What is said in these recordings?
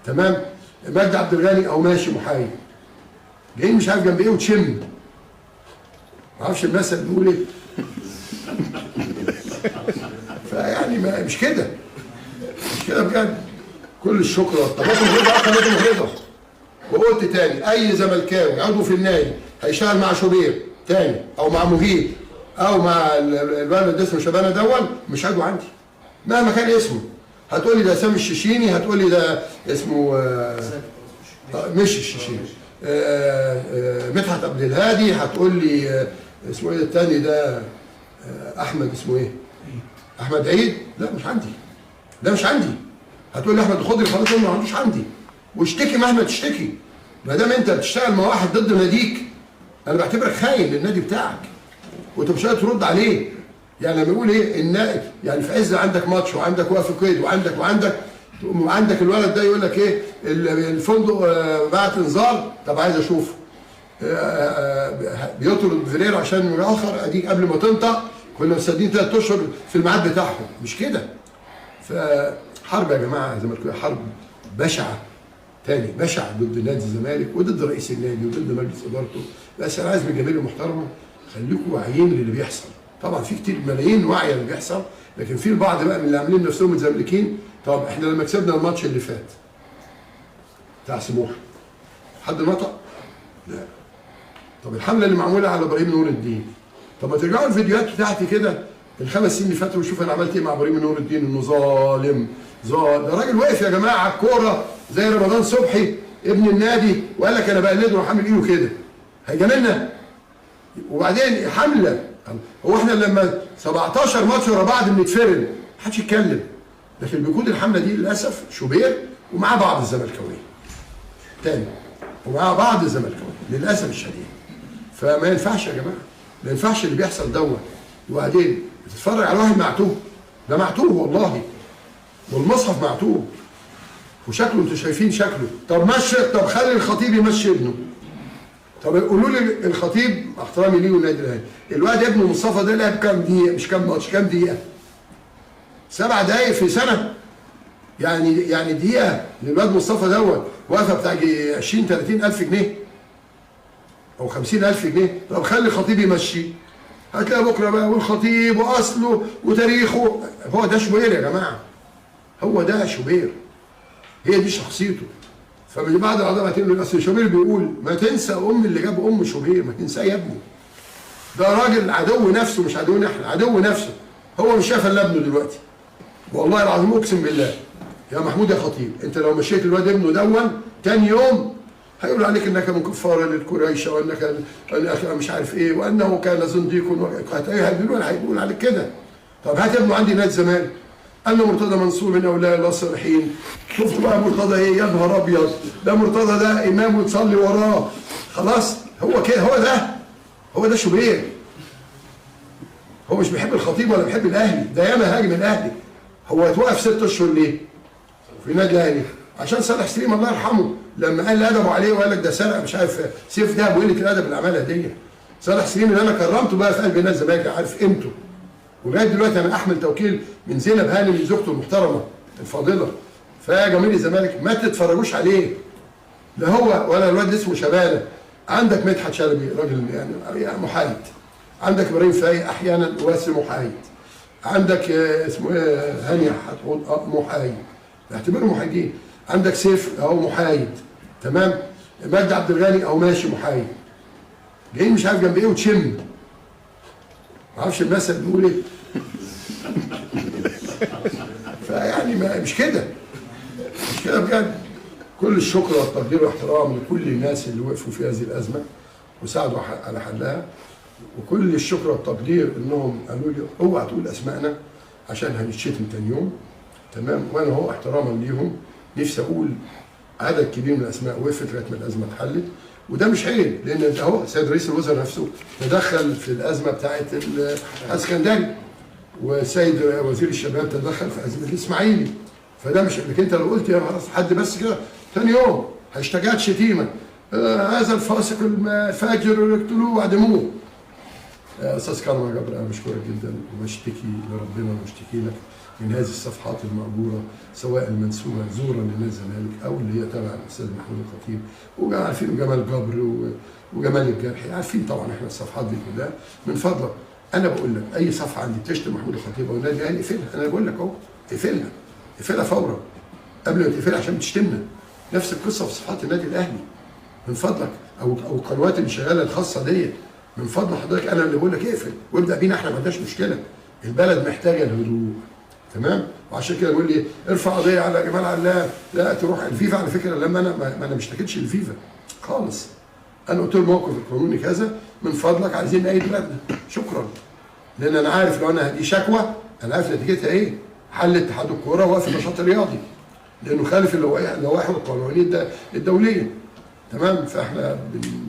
تمام. مجدي عبد الغني او ماشي محايد، جايين مش عارف جنب ايه وتشم، ما اعرفش المثل بيقول ايه. فيعني مش كده، مش كده بجد. كل الشكر والطماطم رضا طماطم رضا. وقلت تاني اي زملكاوي عضو في النادي هيشتغل مع شوبير تاني او مع مهيب او مع الولد اللي اسمه شبانه دول مش عضو عندي مهما كان اسمه. هتقول لي ده سامي الشيشيني، هتقول لي ده اسمه مش الشيشيني، مدحت عبد الهادي، هتقول لي اسمه ايه التاني ده احمد اسمه ايه؟ احمد عيد. لا مش عندي، ده مش عندي. هتقول لي احمد الخضري خلاص ما عندوش عندي، واشتكي مهما تشتكي. ما دام انت بتشتغل مع واحد ضد ناديك انا بعتبرك خاين للنادي بتاعك وانت مش قادر ترد عليه. يعني لما يقول ايه ان يعني في عز عندك ماتش وعندك وقف قيد وعندك الولد ده يقول لك ايه الفندق بعت انذار، طب عايز اشوفه بيطرد فيريرا عشان متاخر، اديك قبل ما تنطق كنا مسدين 3 اشهر في الميعاد بتاعهم. مش كده. فحرب يا جماعه زي ما تقول حرب بشعه تاني، بشعه ضد نادي الزمالك وضد رئيس النادي وضد مجلس ادارته. بس انا عايز من الجماهير المحترمه خليكم واعيين للي بيحصل. طبعا في كتير ملايين واعيه اللي بيحصل، لكن في البعض بقى من اللي عاملين نفسهم متزملكين. طب احنا لما كسبنا الماتش اللي فات بتاع سموحه حد نطق؟ لا. طب الحمله اللي معموله على ابراهيم نور الدين، طب ما ترجعوا الفيديوهات بتاعتي كده ال5 سنين اللي فاتوا وشوف انا عملت ايه مع ابراهيم نور الدين. انه ظالم ده راجل واقف يا جماعه على الكوره زي رمضان صبحي ابن النادي وقال لك انا بقلده وحامل ايده كده، هيجاملنا؟ وبعدين حمله، هو احنا لما 17 ماتش ورا بعض بنتفرن محدش يتكلم، لكن بيكون الحمله دي للاسف شوبير ومعاه بعض الزملكاويه تاني ومعاه بعض الزملكاويه للاسف الشديد. فما ينفعش يا جماعه، ما ينفعش اللي بيحصل دوت. وبعدين بتتفرج على واحد معتوه، ده معتوه والله، والمصحف معتوه وشكله انتوا شايفين شكله. طب طب خلي الخطيب يمشي ابنه. طب قولوا لي الخطيب احترامي ليه والنادي الاهلي، الواد ابنه مصطفى ده لعب كام دقيقه؟ مش كام ماتش، كام دقيقه؟ 7 دقايق في سنه. يعني دقيقه للواد مصطفى دوت واقفه بتاع 20 30 الف جنيه او 50 الف جنيه. طب خلي الخطيب يمشي، هتلاقي بكره بقى والخطيب واصله وتاريخه. هو ده شوبير يا جماعه، هو ده شوبير، هي دي شخصيته. فمن بعد العظمه هتقول اصل شوبير بيقول ما تنسى اللي جاب شوبير، ما تنساه يا ابني. ده راجل عدو نفسه مش عدونا احنا، عدو نفسه. هو مش شايف الا ابنه دلوقتي. والله العظيم اقسم بالله يا محمود يا خطيب، انت لو مشيت الواد ابنه دون تاني يوم هيقول عليك انك من كفاره للقريش وانك مش عارف ايه وانه كان زنديق هيقول عليك كده. طب هات ابنه عندي نادي الزمالك أن مرتضى منصور من أولياء الله الصالحين. شفت بقى مرتضى إيه؟ يا نهار أبيض، ده مرتضى ده إمام وتصلي وراه. خلاص هو كده، هو ده شوبير. هو مش بيحب الخطيب ولا بيحب الأهلي، ده ياما هاجم الأهلي. هو اتوقف 6 أشهر ليه؟ في نادي الأهلي عشان صالح سليم الله يرحمه لما قال أدبه عليه وقال لك ده سرق مش عارف سيف دهب وقلة الأدب اللي عملها دي. صالح سليم اللي أنا كرمته بقى في قلب نادي الزمالك عارف قيمته. ولغايه دلوقتي انا احمل توكيل من زينب هانم زوجته المحترمه الفاضله. فيا جماهير الزمالك ما تتفرجوش عليه، لا هو ولا الواد اللي اسمه شبانه. عندك مدحت شلبي راجل يعني محايد، عندك ابراهيم فايق احيانا واسم محايد، عندك اسمه ايه هاني هتقول محايد، اعتبرهم محايدين. عندك سيف اهو محايد تمام. مجدي عبد الغني اهو ماشي محايد، جايين مش عارف جنب ايه وتشم، ما اعرفش المثل بيقول ايه. فيعني مش كده، مش كده بجد. كل الشكر والتقدير والاحترام لكل الناس اللي وقفوا في هذه الازمه وساعدوا على حلها، وكل الشكر والتقدير انهم قالوا لي اوعى تقول اسمائنا عشان هنتشتم تاني يوم تمام. وانا هو احتراما ليهم نفسي اقول عدد كبير من الاسماء وقفت لغايه ما الازمه اتحلت، وده مش عيب لان اهو السيد رئيس الوزراء نفسه تدخل في الازمه بتاعت الاسكندري، والسيد وزير الشباب تدخل في ازمه الاسماعيلي. فده مش انك انت لو قلت يا خلاص حد بس كده ثاني يوم هاشتاجات شتيمه هذا الفاسق الفاجر اقتلوه واعدموه. استاذ كرم جبر انا بشكرك جدا وبشتكي لربنا وبشتكي لك من هذه الصفحات المأجورة، سواء المنسوبة زورا لنادي الزمالك أو اللي هي تبع الأستاذ محمود الخطيب، وعارفين جمال جبر وجمال الجرحي، عارفين طبعا احنا الصفحات دي كلها. من فضلك انا بقول لك اي صفحه عندي بتشتم محمود الخطيب او النادي الاهلي اقفلها، انا بقول لك اهو اقفلها، اقفلها فورا قبل ما تقفلها عشان بتشتمنا. نفس القصه في صفحات النادي الاهلي من فضلك، او القنوات اللي شغاله الخاصه ديت، من فضل حضرتك انا اللي بقول لك اقفل وابدا بينا، احنا ما عندناش مشكله، البلد محتاجه الهدوء. تمام؟ وعشان كده بيقول لي ارفع قضيه على جمال علام، لا تروح الفيفا. على فكره لما انا ما اشتكيتش الفيفا خالص، انا قلت له الموقف القانوني كذا، من فضلك عايزين نأيد بلدنا، شكرا. لان انا عارف لو انا دي شكوى انا عارف نتيجتها ايه، حل اتحاد الكوره وقف النشاط الرياضي لانه خالف اللوائح والقوانين الدوليه. تمام؟ فاحنا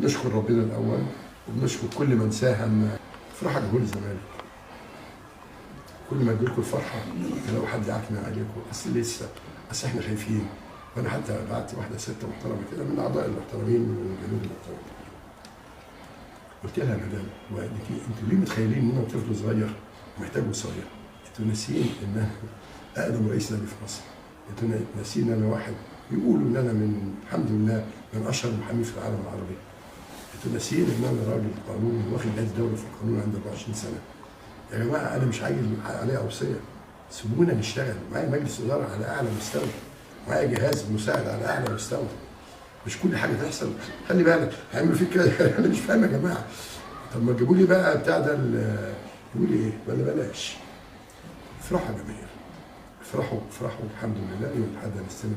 بنشكر ربنا الاول وبنشكر كل من ساهم. فرحه جمهور الزمالك، كل ما تجيلكم الفرحه تلاقوا حد يعكنن عليكم، اصل احنا خايفين. وانا حتى بعت واحده ست محترمه كده من الاعضاء المحترمين من الجنوب المحترمين، قلت لها يا مدام انتوا ليه متخيلين ان انا طفل صغير محتاج وصايه؟ انتوا ناسيين ان انا اقدم رئيس نادي في مصر، انتوا ناسيين ان انا واحد بيقولوا ان انا من الحمد لله من اشهر المحامين في العالم العربي، انتوا ناسيين ان انا راجل قانون واخد جائزه دوله في القانون عندي 24 سنه. يا جماعه انا مش عايز عليها اوصيه، سيبونا نشتغل. معايا مجلس اداره على اعلى مستوى، معايا جهاز مساعد على اعلى مستوى، مش كل حاجه تحصل خلي بالك هيعملوا فيك كده. انا مش فاهم يا جماعه، طب ما تجيبوا لي بقى بتاع ده يقول لي ايه ولا بلاش. افرحوا يا جماعه، افرحوا الحمد لله، يوم الاحد هنستلم